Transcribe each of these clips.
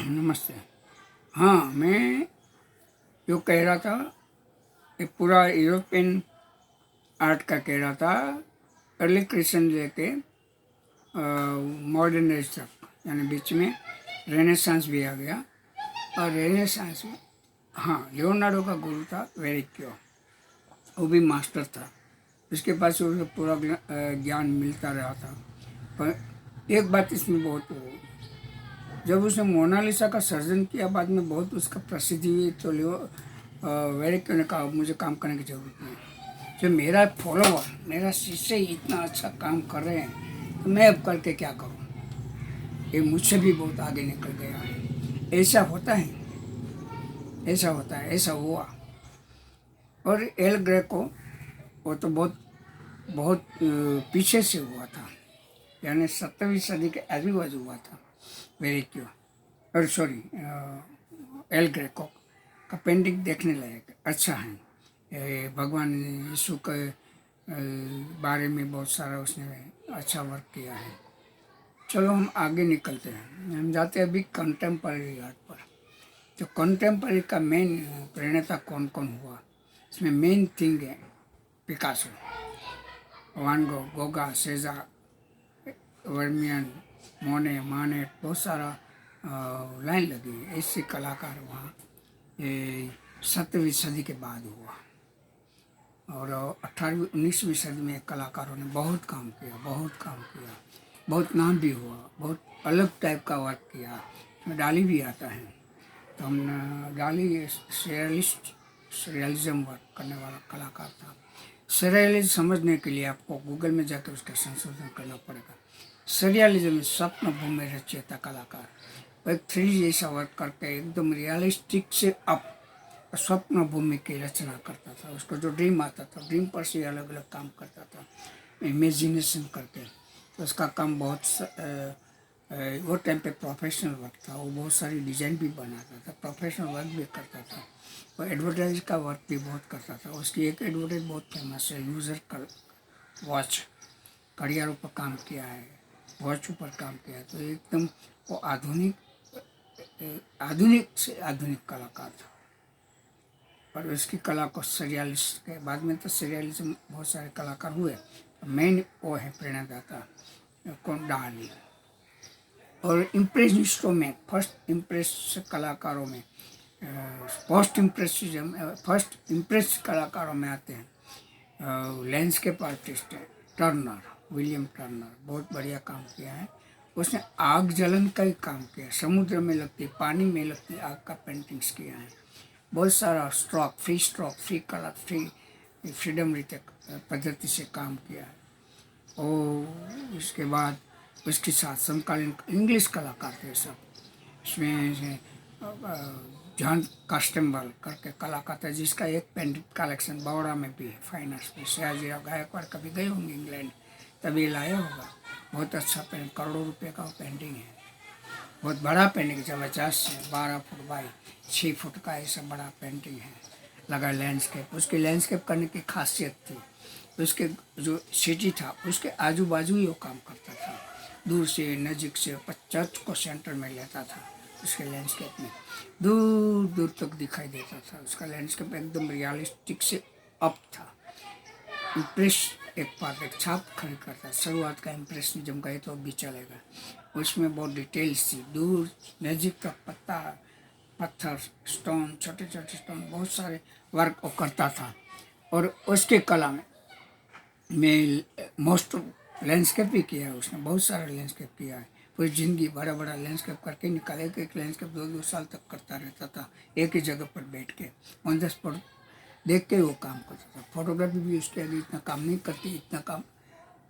नमस्ते। हाँ, मैं जो कह रहा था, ये पूरा यूरोपियन आर्ट का कह रहा था, अर्ली क्रिश्चियन लेके मॉडर्न एज तक, यानी बीच में रेनेसांस भी आ गया। और रेनेसांस में हाँ, लियोनार्डो का गुरु था वेरिक्यो, वो भी मास्टर था। उसके पास उसे पूरा ज्ञान मिलता रहा था। पर एक बात इसमें बहुत जब उसने मोनालिसा का सर्जन किया, बाद में बहुत उसका प्रसिद्धि हुई, तो वेरिक्यो ने कहा मुझे काम करने की ज़रूरत नहीं। जो मेरा फॉलोवर, मेरा शिष्य इतना अच्छा काम कर रहे हैं, तो मैं अब करके क्या करूं? ये मुझसे भी बहुत आगे निकल गया है। ऐसा होता है, ऐसा होता है, ऐसा हुआ। और एल ग्रेको, वो तो बहुत बहुत पीछे से हुआ था, यानी 17वीं सदी के आजू बाजू हुआ था वेरिक्यो। और सॉरी, एल ग्रेको का पेंटिंग देखने लायक अच्छा है। भगवान यीशु के बारे में बहुत सारा उसने अच्छा वर्क किया है। चलो हम आगे निकलते हैं, हम जाते हैं अभी कंटेम्पररी आर्ट पर। तो कंटेम्पररी का मेन प्रणेता कौन कौन हुआ, इसमें मेन थिंग है पिकासो, वान गो, गोगा, सेजा, वर्मियन, मोने, मानेट, बहुत सारा लाइन लगी है। ऐसे कलाकार वहाँ 17वीं सदी के बाद हुआ। और 18वीं 19वीं सदी में कलाकारों ने बहुत काम किया, बहुत काम किया, बहुत नाम भी हुआ, बहुत अलग टाइप का वर्क किया। इसमें डाली भी आता है, तो हम डाली सरियलिज्म वर्क करने वाला कलाकार था। सरियलिज्म समझने के लिए आपको गूगल में जाकर उसका संशोधन करना पड़ेगा। सरियलिज्म स्वप्न भूमि रचयिता कलाकार, वो एक 3D जैसा वर्क करके एकदम रियलिस्टिक से अप स्वप्न भूमि की रचना करता था। उसको जो ड्रीम आता था, ड्रीम पर से अलग अलग काम करता था, इमेजिनेशन करके। तो उसका काम बहुत वो टाइम पे प्रोफेशनल वर्क था। वो बहुत सारी डिज़ाइन भी बनाता था, प्रोफेशनल वर्क भी करता था। वो एडवर्टाइज का वर्क भी बहुत करता था। उसकी एक एडवर्टाइज बहुत फेमस है, यूज़र कर वॉच, घड़ियालों पर काम किया है, वॉच पर काम किया है। तो एकदम वो आधुनिक से आधुनिक कलाकार था। और उसकी कला को सरियलिस्ट के बाद में तो सरियलिज्म बहुत सारे कलाकार हुए, मेन वो है प्रेरणादाता कौन, डाली। और इम्प्रेशनिस्टों में, फर्स्ट इम्प्रेस कलाकारों में, फर्स्ट इम्प्रेस कलाकारों में आते हैं लैंडस्केप आर्टिस्ट है टर्नर, विलियम टर्नर, बहुत बढ़िया काम किया है। उसने आग जलन का ही काम किया, समुद्र में लगती, पानी में लगती आग का पेंटिंग्स किया है। बहुत सारा स्ट्रोक, फ्री कलर, फ्रीडम रीते पद्धति से काम किया है। और उसके बाद उसके साथ समकालीन इंग्लिश कलाकार थे सब। इसमें जॉन कास्टेम्बल करके कलाकार था, जिसका एक पेंटिंग कलेक्शन बड़ौदा में भी है, फाइन आर्ट्स में। सयाजीराव गायकवाड़ कभी गए होंगे इंग्लैंड, तभी लाया होगा। बहुत अच्छा पेंटिंग, करोड़ों रुपए का पेंटिंग है। बहुत बड़ा पेंटिंग है, 50 से 12 फुट बाई 6 फुट का ऐसा बड़ा पेंटिंग है, लगा लैंडस्केप। उसकी लैंडस्केप करने की खासियत थी, उसके जो सिटी था उसके आजू बाजू ही वो काम करता था, दूर से नज़दीक से। चर्च को सेंटर में लेता था, उसके लैंडस्केप में दूर दूर तक दिखाई देता था। उसका लैंडस्केप एकदम रियलिस्टिक से अप था। इम्प्रेस एक पार्ट, एक छाप खड़ी करता, शुरुआत का इम्प्रेशनिज्म का, तो भी चलेगा। उसमें बहुत डिटेल्स थी, दूर नज़दीक तक पत्थर, स्टोन, छोटे छोटे स्टोन, बहुत सारे वर्क वो करता था। और उसके कला में मोस्ट लैंडस्केप भी किया है उसने, बहुत सारा लैंडस्केप किया है। पूरी जिंदगी बड़ा बड़ा लैंडस्केप करके निकाले, एक लैंडस्केप 2-2 साल तक करता रहता था, एक ही जगह पर बैठ के ऑन द स्पॉट देख के वो काम करता था। फोटोग्राफी भी उसके आगे इतना काम नहीं करती, इतना काम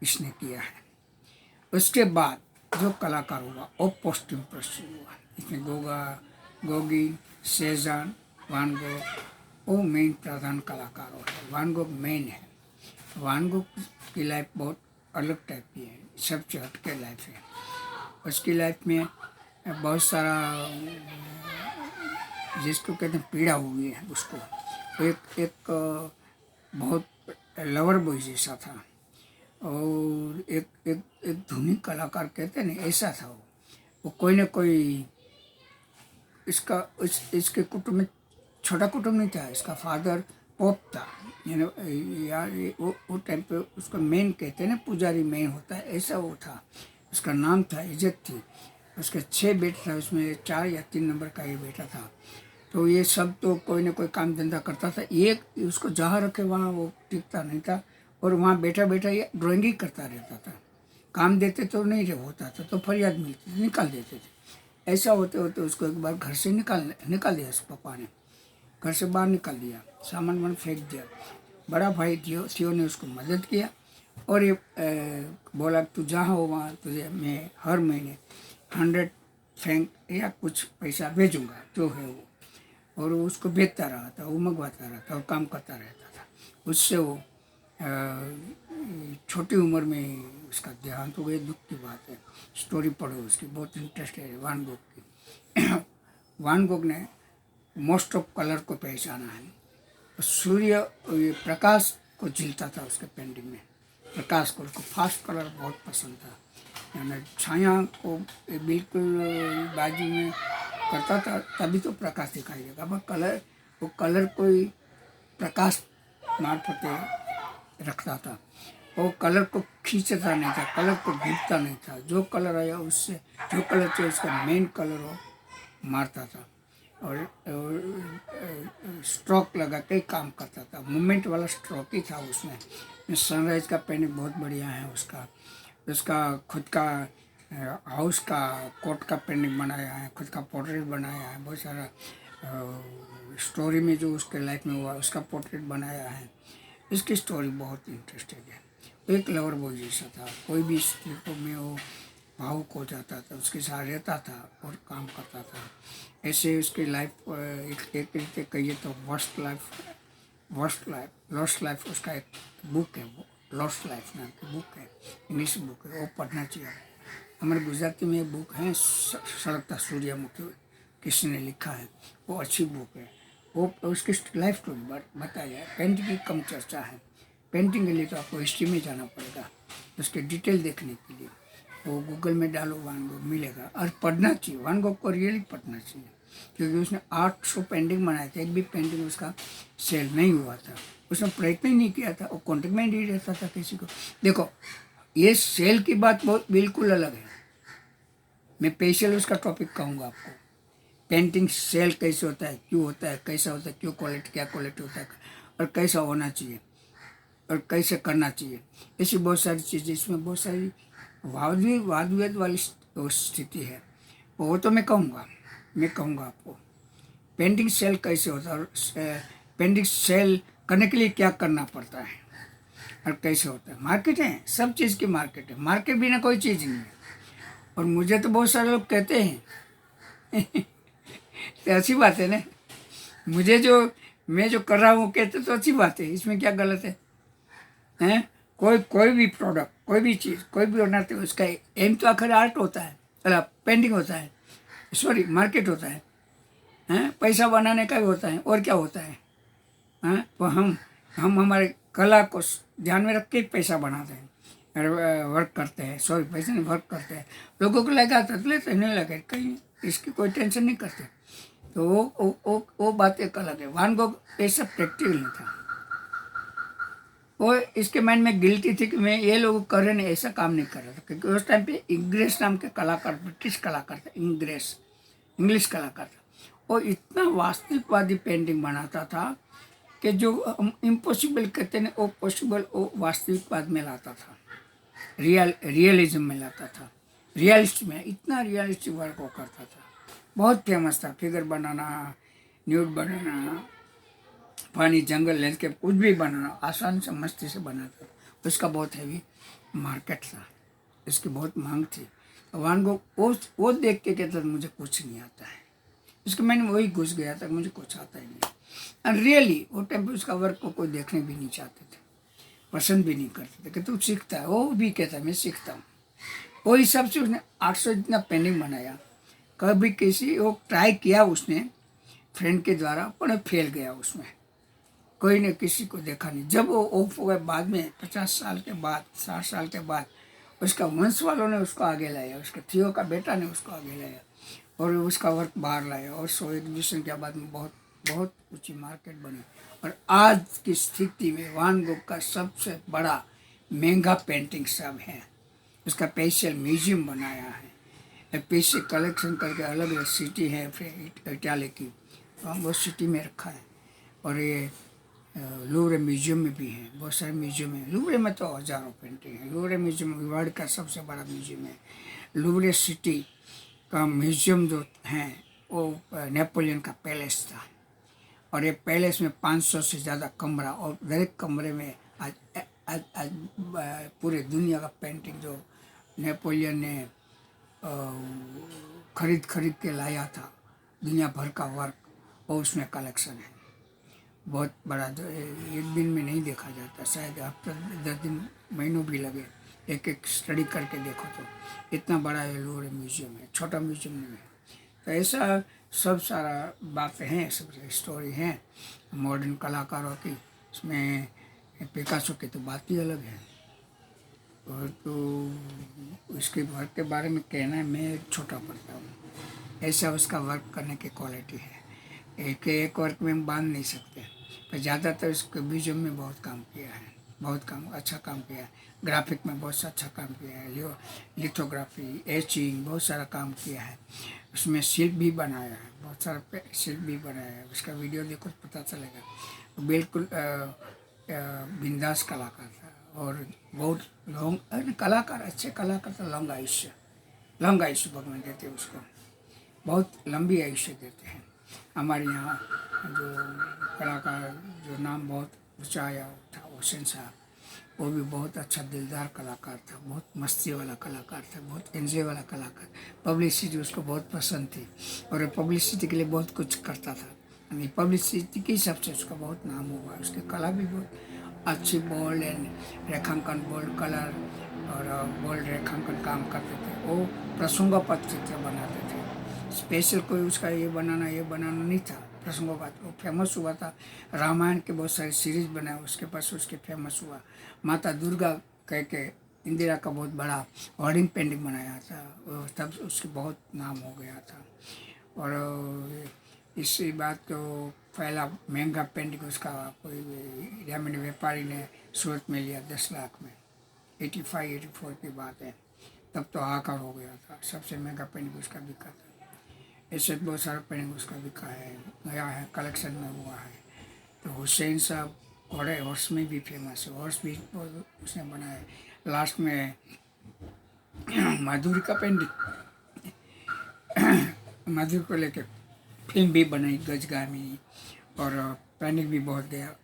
इसने किया है। उसके बाद जो कलाकार हुआ वो पोस्ट इम्प्रेसिव हुआ। इसमें गोगी, सेजान, वान गो, वो मेन प्रधान कलाकार है। वान गो मेन है। वान गो की लाइफ बहुत अलग टाइप की है, सबसे हटके लाइफ है। उसकी लाइफ में बहुत सारा जिसको कहते हैं पीड़ा हुई है उसको। एक बहुत लवर बॉय जैसा था, और एक धुनी कलाकार कहते हैं ना, ऐसा था वो कोई ना कोई इसका इसके कुटुंब में छोटा कुटुंब नहीं था, इसका फादर पोप था, यार वो टाइम पे उसको मेन कहते हैं ना, पुजारी मेन होता है, ऐसा वो था। उसका नाम था, इज्जत थी। उसके 6 बेटे था, उसमें 4 या 3 नंबर का ये बेटा था। तो ये सब तो कोई ना कोई काम धंधा करता था। एक उसको जहाँ रखे वहाँ वो टिकता नहीं था, और वहाँ बैठा बैठा ये ड्राइंग ही करता रहता था। काम देते तो नहीं होता था, तो फरियाद मिलती थी, निकाल देते थे। ऐसा होते होते उसको एक बार घर से निकाल दिया, उस पापा ने घर से बाहर निकाल दिया, सामान वामान फेंक दिया। बड़ा भाई थियो ने उसको मदद किया, और ये बोला तू जहाँ हो वहाँ तुझे मैं हर महीने 100 फ्रैंक या कुछ पैसा भेजूंगा जो है वो। और वो उसको भेजता रहा था, वो मंगवाता रहा था और काम करता रहता था। उससे वो छोटी उम्र में ही उसका देहांत हो गया। दुख की बात है। स्टोरी पढ़ो उसकी, बहुत इंटरेस्ट है वान गोग की। वान गोग ने मोस्ट ऑफ कलर को पहचाना है। सूर्य ये प्रकाश को झिलता था उसके पेंटिंग में, प्रकाश को, उसको फास्ट कलर बहुत पसंद था। यानी छाया को बिल्कुल बाजू में करता था, तभी तो प्रकाश दिखाई देगा। अब कलर, वो कलर कोई प्रकाश मार्फत रखता था, वो कलर को खींचता नहीं था, कलर को घूमता नहीं था। जो कलर आया उससे, जो कलर चाहिए उसका मेन कलर वो मारता था, और स्ट्रोक लगा के काम करता था। मूवमेंट वाला स्ट्रोक ही था उसमें। सनराइज का पेंटिंग बहुत बढ़िया है उसका। उसका खुद का हाउस का कोट का पेंटिंग बनाया है, खुद का पोर्ट्रेट बनाया है, बहुत सारा स्टोरी में जो उसके लाइफ में हुआ उसका पोर्ट्रेट बनाया है। इसकी स्टोरी बहुत इंटरेस्टिंग है। एक लवर बॉय जैसा था, कोई भी स्त्री को में वो भावुक हो जाता था, उसके साथ रहता था और काम करता था। ऐसे उसकी लाइफ एक तरीके कहिए तो वर्स्ट लाइफ लॉस्ट लाइफ उसका एक बुक है, वो लॉस्ट लाइफ नाम की बुक है, इंग्लिश बुक है, वो पढ़ना चाहिए। हमारे गुजराती में एक बुक है सड़कता सूर्यमुखी, किसी ने लिखा है, वो अच्छी बुक है। वो उसकी लाइफ स्टोरी बताया है। पेंटिंग की कम चर्चा है। पेंटिंग के लिए तो आपको हिस्ट्री में जाना पड़ेगा उसके डिटेल देखने के लिए। वो गूगल में डालो वान गोग मिलेगा, और पढ़ना चाहिए। वान गोग को रियली पढ़ना चाहिए, क्योंकि उसने 800 पेंटिंग बनाए थे, एक भी पेंटिंग उसका सेल नहीं हुआ था। उसने प्रयत्न ही नहीं किया था, वो कॉन्टेक्ट में नहीं रहता था किसी को। देखो, ये सेल की बात बहुत बिल्कुल अलग है। मैं स्पेशल उसका टॉपिक कहूँगा आपको। पेंटिंग सेल कैसे होता है, क्यों होता है, कैसा होता है, क्यों क्वालिटी, क्या क्वालिटी होता है, और कैसा होना चाहिए और कैसे करना चाहिए। ऐसी बहुत सारी चीज़ें, इसमें बहुत सारी वाद विवाद वाली स्थिति है। वो तो मैं कहूँगा आपको पेंटिंग सेल कैसे होता है, और पेंटिंग सेल करने के लिए क्या करना पड़ता है और कैसे होता है। मार्केट है, सब चीज़ की मार्केट है। मार्केट बिना कोई चीज़ नहीं है। और मुझे तो बहुत सारे लोग कहते हैं तो अच्छी बात है ना, मुझे जो मैं जो कर रहा हूँ कहते तो अच्छी बात है, इसमें क्या गलत है? हैं? कोई भी प्रोडक्ट, कोई भी चीज़, कोई भी बनाते हो, उसका एम तो आखिर आर्ट होता है, पेंटिंग होता है, सॉरी मार्केट होता है, हैं? पैसा बनाने का भी होता है, और क्या होता है? हैं? तो हम हमारे कला को ध्यान में रख के पैसा बनाते हैं, वर्क करते हैं, सॉरी पैसे नहीं, वर्क करते हैं। लोगों को लगा तो लेते नहीं लगे, कहीं इसकी कोई टेंशन नहीं करते। तो वो बात एक अलग है। वान गोग ऐसा प्रैक्टिकल नहीं था। वो इसके माइंड में गिल्टी थी कि मैं ये लोग कर रहे नहीं, ऐसा काम नहीं कर रहा था। क्योंकि उस टाइम पे इंग्रेस नाम के कलाकार, ब्रिटिश कलाकार था, इंग्लिश कलाकार था। वो इतना वास्तविकवादी पेंटिंग बनाता था कि जो हम इम्पॉसिबल कहते हैं वो पॉसिबल, वो वास्तविकवाद में लाता था, रियलिज्म में लाता था, रियलिस्ट में इतना रियलिस्टिक वर्क वो करता था। बहुत फेमस था। फिगर बनाना, न्यूड बनाना, पानी, जंगल, लैंडस्केप, कुछ भी बनाना आसान से मस्ती से बनाता था। उसका बहुत हैवी मार्केट था, इसकी बहुत मांग थी। वान गोग वो देख के कहता था मुझे कुछ नहीं आता है। इसके मैंने वही घुस गया था, मुझे कुछ आता ही नहीं। एंड रियली वो टाइम पे उसका वर्क को कोई देखने भी नहीं चाहते थे, पसंद भी नहीं करते थे कि तू सीखता है। वो भी कहता है मैं सीखता हूँ। वो हिसाब से उसने 800 जितना पेंटिंग बनाया। कभी किसी वो ट्राई किया उसने फ्रेंड के द्वारा, पर फेल गया उसमें। कोई ने किसी को देखा नहीं। जब वो ऑफ हो गए बाद में 50 साल के बाद, 60 साल के बाद, उसका वंश वालों ने उसको आगे लाया, उसके थियो का बेटा ने उसको आगे लाया। और उसका वर्क बाहर लाया और सो एग्जीबिशन के बाद में बहुत बहुत ऊंची मार्केट बनी। और आज की स्थिति में वान गॉग का सबसे बड़ा महंगा पेंटिंग सब है। उसका स्पेशल म्यूजियम बनाया है, पैसे कलेक्शन करके अलग अलग सिटी है फिर इटाली की, तो हम वो सिटी में रखा है। और ये लूवरे म्यूजियम में भी है, बहुत सारे म्यूजियम है। लूवरे में तो हज़ारों पेंटिंग है। लूवरे म्यूजियम वर्ल्ड का सबसे बड़ा म्यूजियम है। लूवरे सिटी का म्यूजियम जो है वो नेपोलियन का पैलेस था, और ये पैलेस में 500 से ज़्यादा कमरा, और हर एक कमरे में आज आज आज पूरे दुनिया का पेंटिंग जो नेपोलियन ने खरीद के लाया था, दुनिया भर का वर्क, वो उसमें कलेक्शन है। बहुत बड़ा, जो एक दिन में नहीं देखा जाता, शायद हफ्ते 10 दिन महीनों भी लगे एक एक स्टडी करके देखो तो। इतना बड़ा ये लूवरे म्यूजियम है, छोटा म्यूजियम नहीं है। तो ऐसा सब सारा बातें हैं, सब स्टोरी हैं मॉडर्न कलाकारों की। इसमें पिकासो की तो बात ही अलग है। और तो इसके वर्क के बारे में कहना है, मैं छोटा पढ़ता हूँ, ऐसा उसका वर्क करने की क्वालिटी है। एक वर्क में हम बांध नहीं सकते, पर ज़्यादातर इसके म्यूजियम में बहुत काम किया है, बहुत काम अच्छा काम किया है। ग्राफिक में बहुत अच्छा काम किया है, लिथोग्राफी, एचिंग, बहुत सारा काम किया है। उसमें शिल्प भी बनाया है, बहुत सारा शिल्प भी बनाया है। उसका वीडियो देखो तो पता चलेगा। बिल्कुल बिंदास कलाकार था, और बहुत लॉन्ग कलाकार, अच्छे कलाकार तो लॉन्ग आयुष्य भगवान देते हैं उसको, बहुत लंबी आयुष्य देते हैं। हमारे यहाँ जो कलाकार जो नाम बहुत ऊँचा आया था, हुसैन साहब, वो भी बहुत अच्छा दिलदार कलाकार था, बहुत मस्ती वाला कलाकार था, बहुत एंजॉय वाला कलाकार। पब्लिसिटी उसको बहुत पसंद थी, और पब्लिसिटी के लिए बहुत कुछ करता था। यानी पब्लिसिटी के हिसाब से उसका बहुत नाम हुआ। उसकी कला भी बहुत अच्छी, बोल्ड एंड रेखांकन, बोल्ड कलर और बोल्ड रेखांकन काम करते थे। वो प्रसंगोपात चित्र बनाते थे, स्पेशल कोई उसका ये बनाना नहीं था। प्रसंगोपात वो फेमस हुआ था, रामायण के बहुत सारे सीरीज बनाए उसके पास, उसके फेमस हुआ। माता दुर्गा कह के इंदिरा का बहुत बड़ा वर्डिंग पेंटिंग बनाया था, तब उसकी बहुत नाम हो गया था। और इसी बात तो पहला महंगा पेंटिंग उसका कोई डायमंड व्यापारी ने सूरत में लिया 10 लाख में, 85-84 की बात है। तब तो हाहाकार हो गया था, सबसे महंगा पेंटिंग उसका बिका था। ऐसे बहुत सारा पेंटिंग उसका बिका है, गया है, कलेक्शन में हुआ है। तो हुसैन साहब घोड़े हॉर्स में भी फेमस है, हॉर्स भी उसने बनाया। लास्ट में माधुरी का पेंटिंग माधुरी को लेके फिल्म भी बनाई गजगामी, और पेंटिंग भी बहुत गया,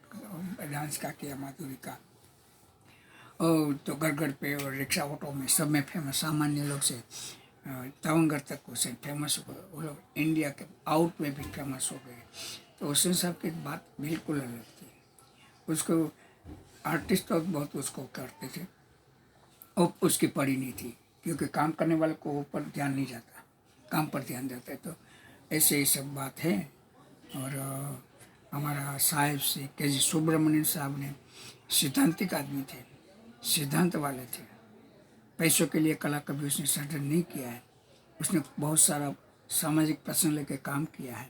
डांस का किया माधुरी का। और तो घर पे और रिक्शा ऑटो में सब में फेमस, सामान्य लोग से तवंगर तक उसे फेमस हो गए। वो लोग इंडिया के आउट में भी फेमस हो गए। तो हुसैन साहब की बात बिल्कुल अलग थी। उसको आर्टिस्ट तो बहुत उसको करते थे, और उसकी पड़ी नहीं थी, क्योंकि काम करने वाले को ऊपर ध्यान नहीं जाता, काम पर ध्यान देता है। तो ऐसे ही सब बात है। और हमारा साहिब से के.जी. सुब्रमण्यम साहब ने सिद्धांतिक आदमी थे, सिद्धांत वाले थे। पैसों के लिए कला कभी उसने सर्जन नहीं किया है। उसने बहुत सारा सामाजिक प्रश्न लेकर काम किया है।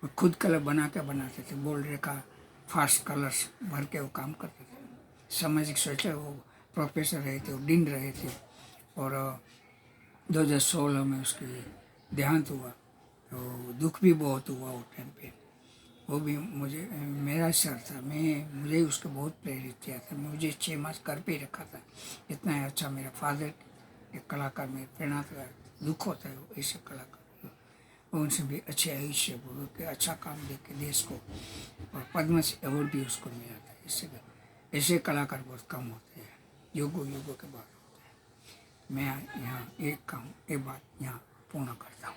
वो खुद कलर बना के बनाते थे, बोल्ड रेखा, फास्ट कलर्स भर के वो काम करते थे। सामाजिक सोचे, वो प्रोफेसर रहे थे, वो डीन रहे थे। और 2016 में उसकी देहांत हुआ, तो दुख भी बहुत हुआ वो टाइम पे। वो भी मुझे, मेरा सर था, मुझे उसको बहुत प्रेरित किया था। मुझे 6 मास घर पे ही रखा था। इतना अच्छा मेरा फादर एक कलाकार में प्रेरणा था। दुख होता है ऐसे कलाकार, उनसे भी अच्छे आयुष्य बोलो कि अच्छा काम दे के देश को, और पद्मश्री अवार्ड भी उसको मिला था। इससे ऐसे कलाकार बहुत कम होते हैं, युगों के बाद होते हैं। मैं यहाँ एक बात यहाँ पूर्ण करता हूँ।